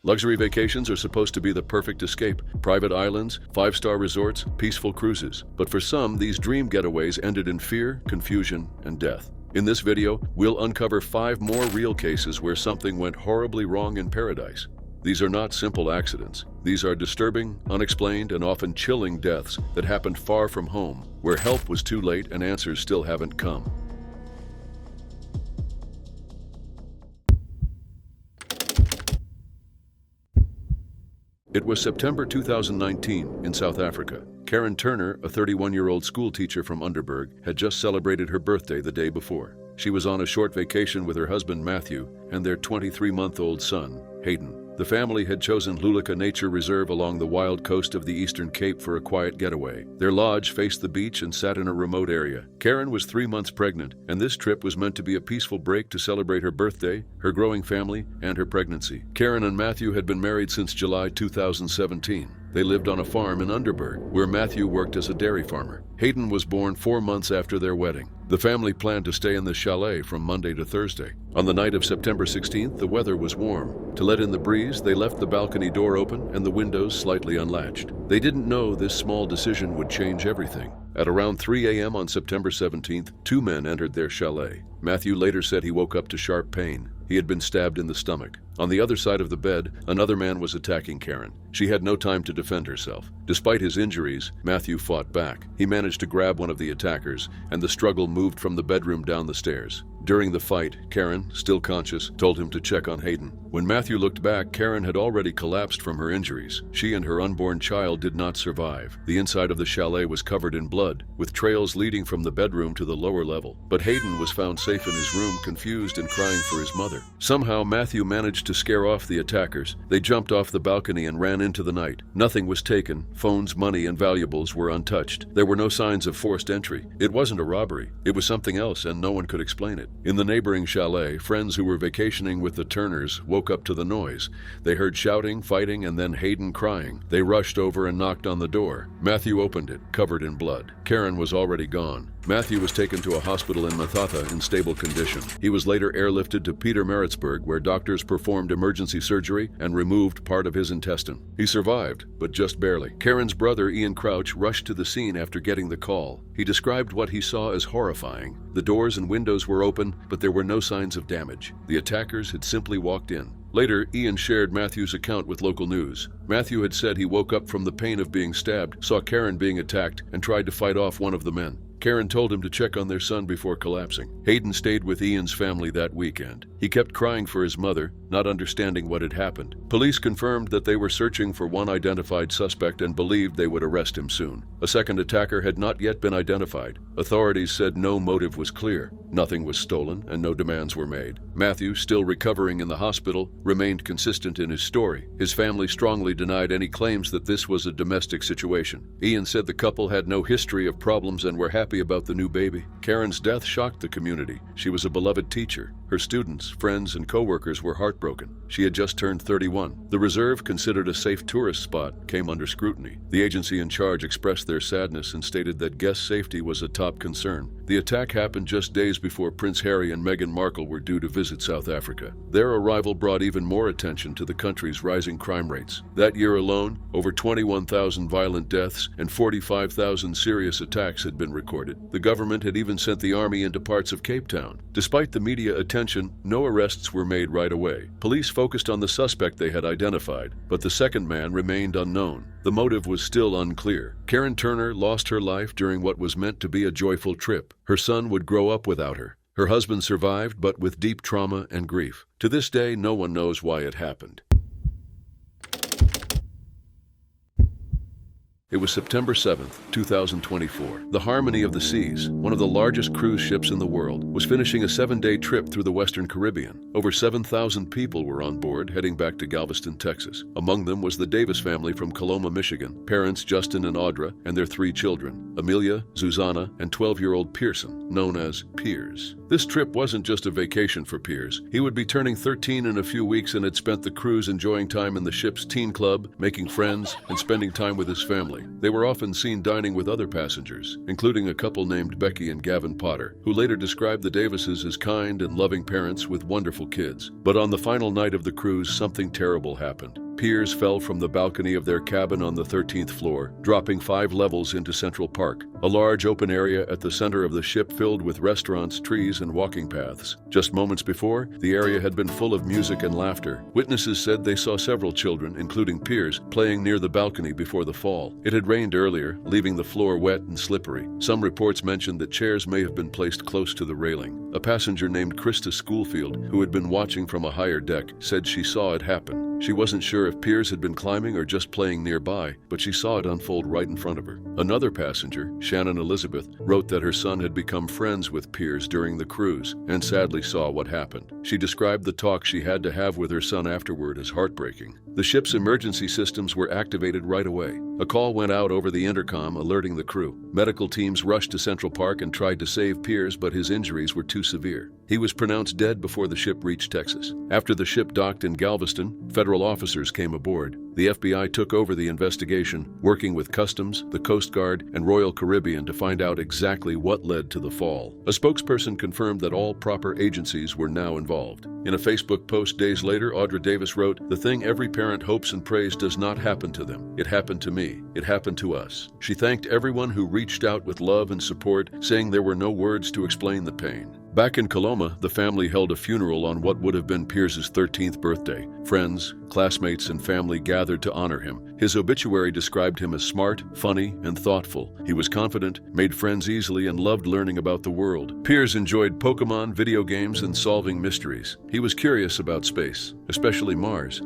Luxury vacations are supposed to be the perfect escape. Private islands, five-star resorts, peaceful cruises. But for some, these dream getaways ended in fear, confusion, and death. In this video, we'll uncover 5 more real cases where something went horribly wrong in paradise. These are not simple accidents. These are disturbing, unexplained, and often chilling deaths that happened far from home, where help was too late and answers still haven't come. It was September 2019 in South Africa. Karen Turner, a 31-year-old schoolteacher from Underberg, had just celebrated her birthday the day before. She was on a short vacation with her husband Matthew and their 23-month-old son, Hayden. The family had chosen Luleka Nature Reserve along the wild coast of the Eastern Cape for a quiet getaway. Their lodge faced the beach and sat in a remote area. Karen was 3 months pregnant, and this trip was meant to be a peaceful break to celebrate her birthday, her growing family, and her pregnancy. Karen and Matthew had been married since July 2017. They lived on a farm in Underberg, where Matthew worked as a dairy farmer. Hayden was born 4 months after their wedding. The family planned to stay in the chalet from Monday to Thursday. On the night of September 16th, the weather was warm. To let in the breeze, they left the balcony door open and the windows slightly unlatched. They didn't know this small decision would change everything. At around 3 a.m. on September 17th, 2 men entered their chalet. Matthew later said he woke up to sharp pain. He had been stabbed in the stomach. On the other side of the bed, another man was attacking Karen. She had no time to defend herself. Despite his injuries, Matthew fought back. He managed to grab one of the attackers, and the struggle moved from the bedroom down the stairs. During the fight, Karen, still conscious, told him to check on Hayden. When Matthew looked back, Karen had already collapsed from her injuries. She and her unborn child did not survive. The inside of the chalet was covered in blood, with trails leading from the bedroom to the lower level. But Hayden was found safe in his room, confused and crying for his mother. Somehow, Matthew managed to scare off the attackers. They jumped off the balcony and ran into the night. Nothing was taken. Phones, money, and valuables were untouched. There were no signs of forced entry. It wasn't a robbery. It was something else, and no one could explain it. In the neighboring chalet, friends who were vacationing with the Turners woke up to the noise. They heard shouting, fighting, and then Hayden crying. They rushed over and knocked on the door. Matthew opened it, covered in blood. Karen was already gone. Matthew was taken to a hospital in Mathatha in stable condition. He was later airlifted to Pietermaritzburg, where doctors performed emergency surgery and removed part of his intestine. He survived, but just barely. Karen's brother, Ian Crouch, rushed to the scene after getting the call. He described what he saw as horrifying. The doors and windows were open, but there were no signs of damage. The attackers had simply walked in. Later, Ian shared Matthew's account with local news. Matthew had said he woke up from the pain of being stabbed, saw Karen being attacked, and tried to fight off one of the men. Karen told him to check on their son before collapsing. Hayden stayed with Ian's family that weekend. He kept crying for his mother, not understanding what had happened. Police confirmed that they were searching for one identified suspect and believed they would arrest him soon. A second attacker had not yet been identified. Authorities said no motive was clear. Nothing was stolen and no demands were made. Matthew, still recovering in the hospital, remained consistent in his story. His family strongly denied any claims that this was a domestic situation. Ian said the couple had no history of problems and were happy about the new baby. Karen's death shocked the community. She was a beloved teacher. Her students, friends, and co-workers were heartbroken. She had just turned 31. The reserve, considered a safe tourist spot, came under scrutiny. The agency in charge expressed their sadness and stated that guest safety was a top concern. The attack happened just days before Prince Harry and Meghan Markle were due to visit South Africa. Their arrival brought even more attention to the country's rising crime rates. That year alone, over 21,000 violent deaths and 45,000 serious attacks had been recorded. The government had even sent the army into parts of Cape Town. Despite the media attention, no arrests were made right away. Police focused on the suspect they had identified, but the second man remained unknown. The motive was still unclear. Karen Turner lost her life during what was meant to be a joyful trip. Her son would grow up without her. Her husband survived, but with deep trauma and grief. To this day, no one knows why it happened. It was September 7th, 2024. The Harmony of the Seas, one of the largest cruise ships in the world, was finishing a 7-day trip through the Western Caribbean. Over 7,000 people were on board, heading back to Galveston, Texas. Among them was the Davis family from Coloma, Michigan, parents Justin and Audra, and their 3 children. Amelia, Zuzana, and 12-year-old Pearson, known as Piers. This trip wasn't just a vacation for Piers. He would be turning 13 in a few weeks and had spent the cruise enjoying time in the ship's teen club, making friends, and spending time with his family. They were often seen dining with other passengers, including a couple named Becky and Gavin Potter, who later described the Davises as kind and loving parents with wonderful kids. But on the final night of the cruise, something terrible happened. Piers fell from the balcony of their cabin on the 13th floor, dropping 5 levels into Central Park, a large open area at the center of the ship filled with restaurants, trees, and walking paths. Just moments before, the area had been full of music and laughter. Witnesses said they saw several children, including Piers, playing near the balcony before the fall. It had rained earlier, leaving the floor wet and slippery. Some reports mentioned that chairs may have been placed close to the railing. A passenger named Krista Schoolfield, who had been watching from a higher deck, said she saw it happen. She wasn't sure if Piers had been climbing or just playing nearby, but she saw it unfold right in front of her. Another passenger, Shannon Elizabeth, wrote that her son had become friends with Piers during the cruise and sadly saw what happened. She described the talk she had to have with her son afterward as heartbreaking. The ship's emergency systems were activated right away. A call went out over the intercom alerting the crew. Medical teams rushed to Central Park and tried to save Piers, but his injuries were too severe. He was pronounced dead before the ship reached Texas. After the ship docked in Galveston, federal officers came aboard. The FBI took over the investigation, working with Customs, the Coast Guard, and Royal Caribbean to find out exactly what led to the fall. A spokesperson confirmed that all proper agencies were now involved. In a Facebook post days later, Audra Davis wrote, "The thing every parent hopes and prays does not happen to them. It happened to me. It happened to us." She thanked everyone who reached out with love and support, saying there were no words to explain the pain. Back in Coloma, the family held a funeral on what would have been Piers's 13th birthday. Friends, classmates, and family gathered to honor him. His obituary described him as smart, funny, and thoughtful. He was confident, made friends easily, and loved learning about the world. Piers enjoyed Pokemon, video games, and solving mysteries. He was curious about space, especially Mars,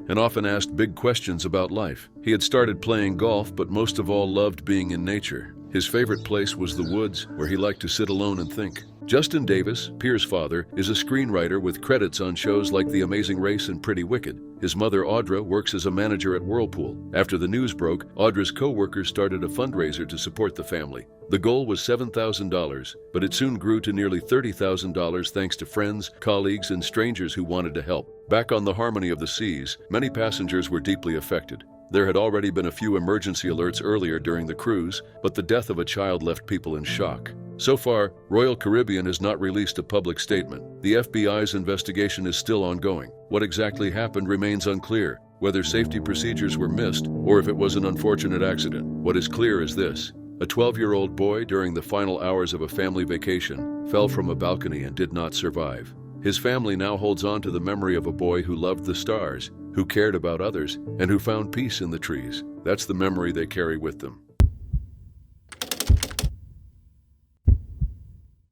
and often asked big questions about life. He had started playing golf, but most of all loved being in nature. His favorite place was the woods, where he liked to sit alone and think. Justin Davis, Piers' father, is a screenwriter with credits on shows like The Amazing Race and Pretty Wicked. His mother, Audra, works as a manager at Whirlpool. After the news broke, Audra's co-workers started a fundraiser to support the family. The goal was $7,000, but it soon grew to nearly $30,000 thanks to friends, colleagues, and strangers who wanted to help. Back on the Harmony of the Seas, many passengers were deeply affected. There had already been a few emergency alerts earlier during the cruise, but the death of a child left people in shock. So far, Royal Caribbean has not released a public statement. The FBI's investigation is still ongoing. What exactly happened remains unclear, whether safety procedures were missed or if it was an unfortunate accident. What is clear is this: a 12-year-old boy, during the final hours of a family vacation, fell from a balcony and did not survive. His family now holds on to the memory of a boy who loved the stars, who cared about others, and who found peace in the trees. That's the memory they carry with them.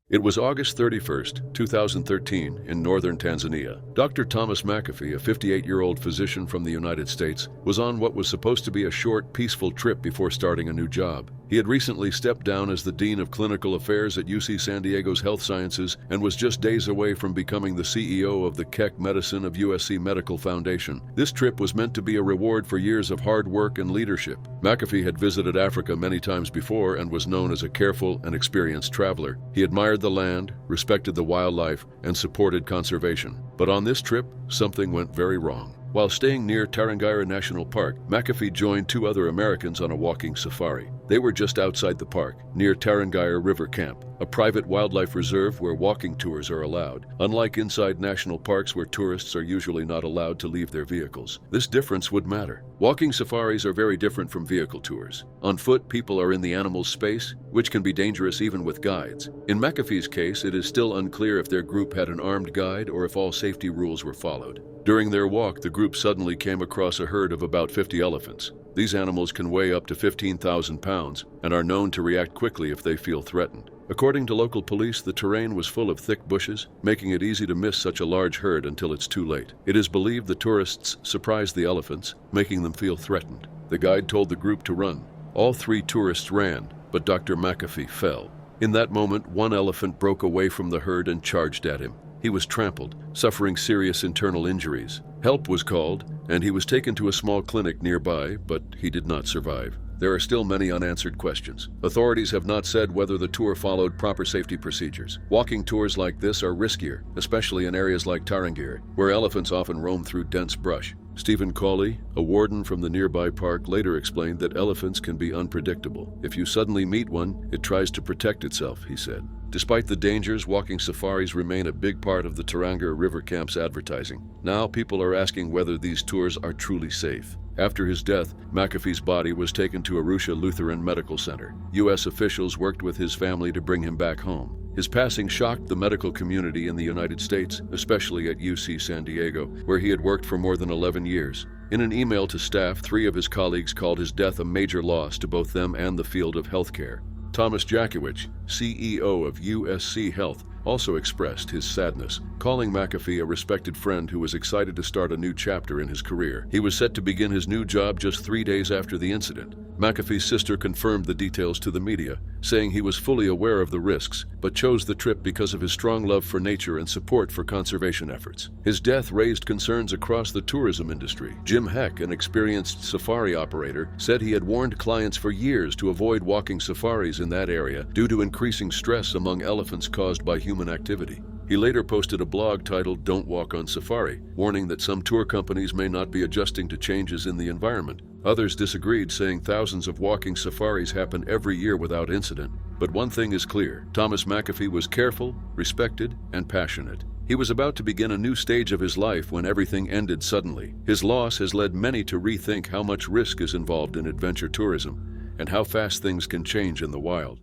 It was August 31st, 2013, in northern Tanzania. Dr. Thomas McAfee, a 58-year-old physician from the United States, was on what was supposed to be a short, peaceful trip before starting a new job. He had recently stepped down as the Dean of Clinical Affairs at UC San Diego's Health Sciences and was just days away from becoming the CEO of the Keck Medicine of USC Medical Foundation. This trip was meant to be a reward for years of hard work and leadership. McAfee had visited Africa many times before and was known as a careful and experienced traveler. He admired the land, respected the wildlife, and supported conservation. But on this trip, something went very wrong. While staying near Tarangire National Park, McAfee joined 2 other Americans on a walking safari. They were just outside the park, near Tarangire River Camp, a private wildlife reserve where walking tours are allowed, unlike inside national parks where tourists are usually not allowed to leave their vehicles. This difference would matter. Walking safaris are very different from vehicle tours. On foot, people are in the animal's space, which can be dangerous even with guides. In McAfee's case, it is still unclear if their group had an armed guide or if all safety rules were followed. During their walk, the group suddenly came across a herd of about 50 elephants. These animals can weigh up to 15,000 pounds and are known to react quickly if they feel threatened. According to local police, the terrain was full of thick bushes, making it easy to miss such a large herd until it's too late. It is believed the tourists surprised the elephants, making them feel threatened. The guide told the group to run. All 3 tourists ran, but Dr. McAfee fell. In that moment, one elephant broke away from the herd and charged at him. He was trampled, suffering serious internal injuries. Help was called, and he was taken to a small clinic nearby, but he did not survive. there are still many unanswered questions. Authorities have not said whether the tour followed proper safety procedures. Walking tours like this are riskier, especially in areas like Tarangire, where elephants often roam through dense brush. Stephen Cawley, a warden from the nearby park, later explained that elephants can be unpredictable. If you suddenly meet one, it tries to protect itself, he said. Despite the dangers, walking safaris remain a big part of the Tarangire River Camp's advertising. Now people are asking whether these tours are truly safe. After his death, McAfee's body was taken to Arusha Lutheran Medical Center. U.S. officials worked with his family to bring him back home. His passing shocked the medical community in the United States, especially at UC San Diego, where he had worked for more than 11 years. In an email to staff, 3 of his colleagues called his death a major loss to both them and the field of healthcare. Thomas Jakiewicz, CEO of USC Health, also expressed his sadness, calling McAfee a respected friend who was excited to start a new chapter in his career. He was set to begin his new job just 3 days after the incident. McAfee's sister confirmed the details to the media, saying he was fully aware of the risks, but chose the trip because of his strong love for nature and support for conservation efforts. His death raised concerns across the tourism industry. Jim Heck, an experienced safari operator, said he had warned clients for years to avoid walking safaris in that area due to increasing stress among elephants caused by human activity. He later posted a blog titled "Don't Walk on Safari," warning that some tour companies may not be adjusting to changes in the environment. Others disagreed, saying thousands of walking safaris happen every year without incident. But one thing is clear: Thomas McAfee was careful, respected, and passionate. He was about to begin a new stage of his life when everything ended suddenly. His loss has led many to rethink how much risk is involved in adventure tourism and how fast things can change in the wild.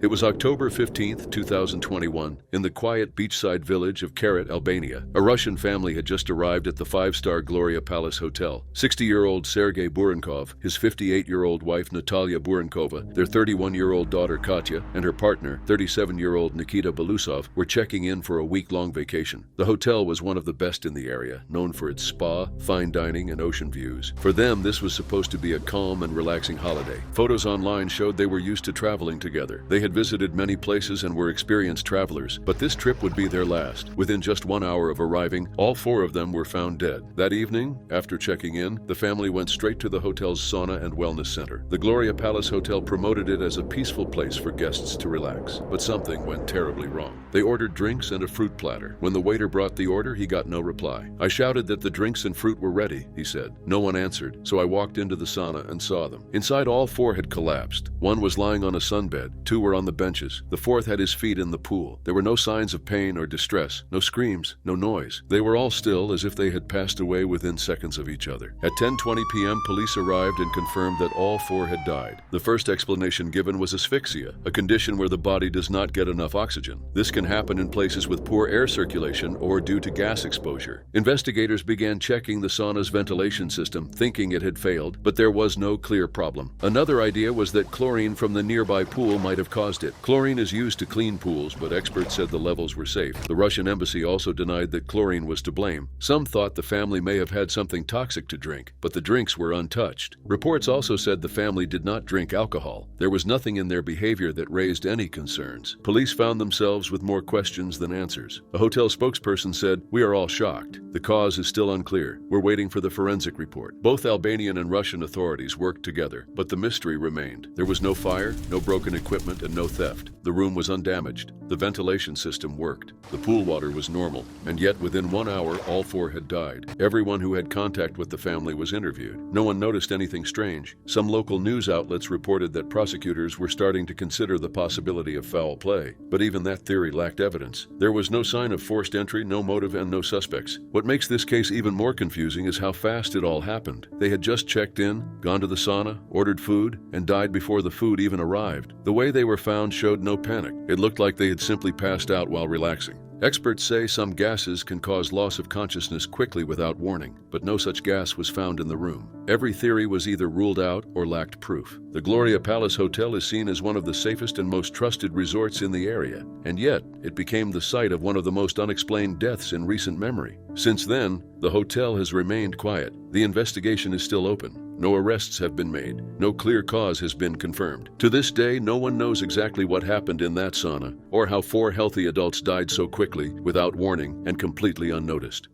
It was October 15, 2021, in the quiet beachside village of Karat, Albania. A Russian family had just arrived at the 5-star Gloria Palace Hotel. 60-year-old Sergei Burankov, his 58-year-old wife Natalia Burankova, their 31-year-old daughter Katya, and her partner, 37-year-old Nikita Belusov, were checking in for a week-long vacation. The hotel was one of the best in the area, known for its spa, fine dining, and ocean views. For them, this was supposed to be a calm and relaxing holiday. Photos online showed they were used to traveling together. They had visited many places and were experienced travelers, but this trip would be their last. Within just 1 hour of arriving, all 4 of them were found dead. That evening, after checking in, the family went straight to the hotel's sauna and wellness center. The Gloria Palace Hotel promoted it as a peaceful place for guests to relax, but something went terribly wrong. They ordered drinks and a fruit platter. When the waiter brought the order, he got no reply. "I shouted that the drinks and fruit were ready," he said. No one answered, so I walked into the sauna and saw them. Inside, all 4 had collapsed. 1 was lying on a sunbed, 2 were on the benches. The 4th had his feet in the pool. There were no signs of pain or distress, no screams, no noise. They were all still, as if they had passed away within seconds of each other. At 10:20 p.m., police arrived and confirmed that all 4 had died. The first explanation given was asphyxia, a condition where the body does not get enough oxygen. This can happen in places with poor air circulation or due to gas exposure. Investigators began checking the sauna's ventilation system, thinking it had failed, but there was no clear problem. Another idea was that chlorine from the nearby pool might have caused it. Chlorine is used to clean pools, but experts said the levels were safe. The Russian embassy also denied that chlorine was to blame. Some thought the family may have had something toxic to drink, but the drinks were untouched. Reports also said the family did not drink alcohol. There was nothing in their behavior that raised any concerns. Police found themselves with more questions than answers. A hotel spokesperson said, "We are all shocked. The cause is still unclear. We're waiting for the forensic report." Both Albanian and Russian authorities worked together, but the mystery remained. There was no fire, no broken equipment, and no theft. The room was undamaged. The ventilation system worked. The pool water was normal. And yet, within 1 hour, all 4 had died. Everyone who had contact with the family was interviewed. No one noticed anything strange. Some local news outlets reported that prosecutors were starting to consider the possibility of foul play. But even that theory lacked evidence. There was no sign of forced entry, no motive, and no suspects. What makes this case even more confusing is how fast it all happened. They had just checked in, gone to the sauna, ordered food, and died before the food even arrived. The way they were found showed no panic. It looked like they had simply passed out while relaxing. Experts say some gases can cause loss of consciousness quickly without warning, but no such gas was found in the room. Every theory was either ruled out or lacked proof. The Gloria Palace Hotel is seen as one of the safest and most trusted resorts in the area, and yet it became the site of one of the most unexplained deaths in recent memory. Since then, the hotel has remained quiet. The investigation is still open. No arrests have been made. No clear cause has been confirmed. To this day, no one knows exactly what happened in that sauna, or how 4 healthy adults died so quickly, without warning, and completely unnoticed.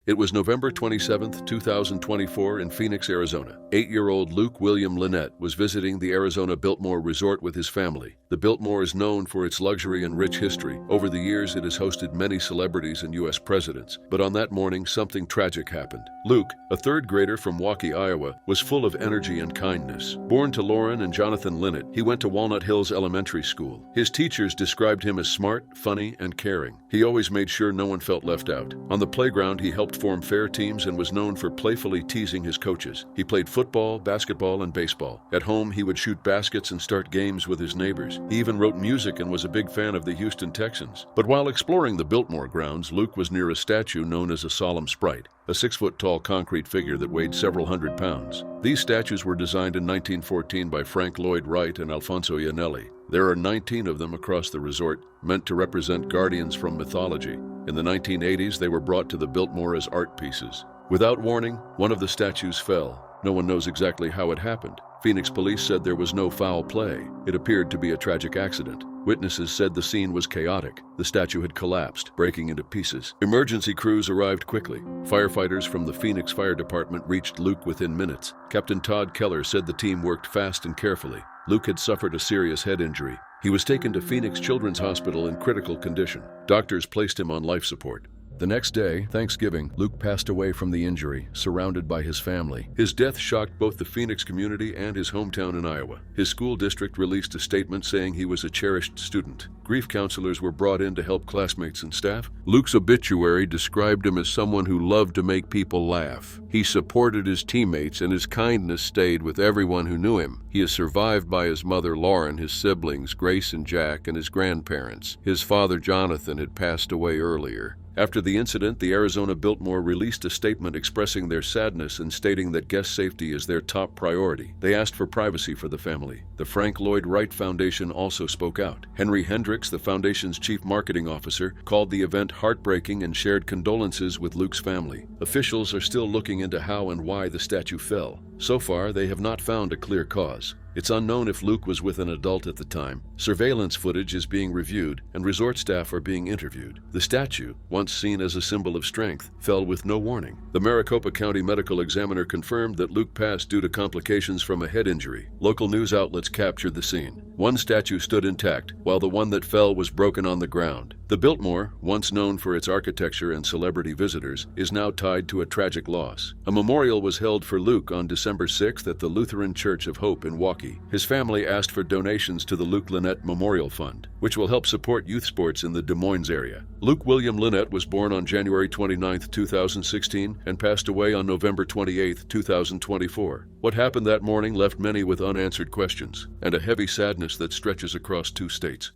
It was November 27, 2024 in Phoenix, Arizona. 8-year-old Luke William Lynette was visiting the Arizona Biltmore Resort with his family. The Biltmore is known for its luxury and rich history. Over the years, it has hosted many celebrities and U.S. presidents. But on that morning, something tragic happened. Luke, a third grader from Waukee, Iowa, was full of energy and kindness. Born to Lauren and Jonathan Lynette, he went to Walnut Hills Elementary School. His teachers described him as smart, funny, and caring. He always made sure no one felt left out. On the playground, he helped form fair teams and was known for playfully teasing his coaches. He played football, basketball, and baseball. At home, he would shoot baskets and start games with his neighbors. He even wrote music and was a big fan of the Houston Texans. But while exploring the Biltmore grounds, Luke was near a statue known as a solemn sprite, a 6-foot-tall concrete figure that weighed several hundred pounds. These statues were designed in 1914 by Frank Lloyd Wright and Alfonso Iannelli. There are 19 of them across the resort, meant to represent guardians from mythology. In the 1980s, they were brought to the Biltmore as art pieces. Without warning, one of the statues fell. No one knows exactly how it happened. Phoenix police said there was no foul play. It appeared to be a tragic accident. Witnesses said the scene was chaotic. The statue had collapsed, breaking into pieces. Emergency crews arrived quickly. Firefighters from the Phoenix Fire Department reached Luke within minutes. Captain Todd Keller said the team worked fast and carefully. Luke had suffered a serious head injury. He was taken to Phoenix Children's Hospital in critical condition. Doctors placed him on life support. The next day, Thanksgiving, Luke passed away from the injury, surrounded by his family. His death shocked both the Phoenix community and his hometown in Iowa. His school district released a statement saying he was a cherished student. Grief counselors were brought in to help classmates and staff. Luke's obituary described him as someone who loved to make people laugh. He supported his teammates, and his kindness stayed with everyone who knew him. He is survived by his mother, Lauren, his siblings, Grace and Jack, and his grandparents. His father, Jonathan, had passed away earlier. After the incident, the Arizona Biltmore released a statement expressing their sadness and stating that guest safety is their top priority. They asked for privacy for the family. The Frank Lloyd Wright Foundation also spoke out. Henry Hendricks, the foundation's chief marketing officer, called the event heartbreaking and shared condolences with Luke's family. Officials are still looking into how and why the statue fell. So far, they have not found a clear cause. It's unknown if Luke was with an adult at the time. Surveillance footage is being reviewed, and resort staff are being interviewed. The statue, once seen as a symbol of strength, fell with no warning. The Maricopa County medical examiner confirmed that Luke passed due to complications from a head injury. Local news outlets captured the scene. One statue stood intact, while the one that fell was broken on the ground. The Biltmore, once known for its architecture and celebrity visitors, is now tied to a tragic loss. A memorial was held for Luke on December 6th at the Lutheran Church of Hope in Waukee. His family asked for donations to the Luke Lynette Memorial Fund, which will help support youth sports in the Des Moines area. Luke William Lynette was born on January 29, 2016, and passed away on November 28, 2024. What happened that morning left many with unanswered questions and a heavy sadness that stretches across 2 states.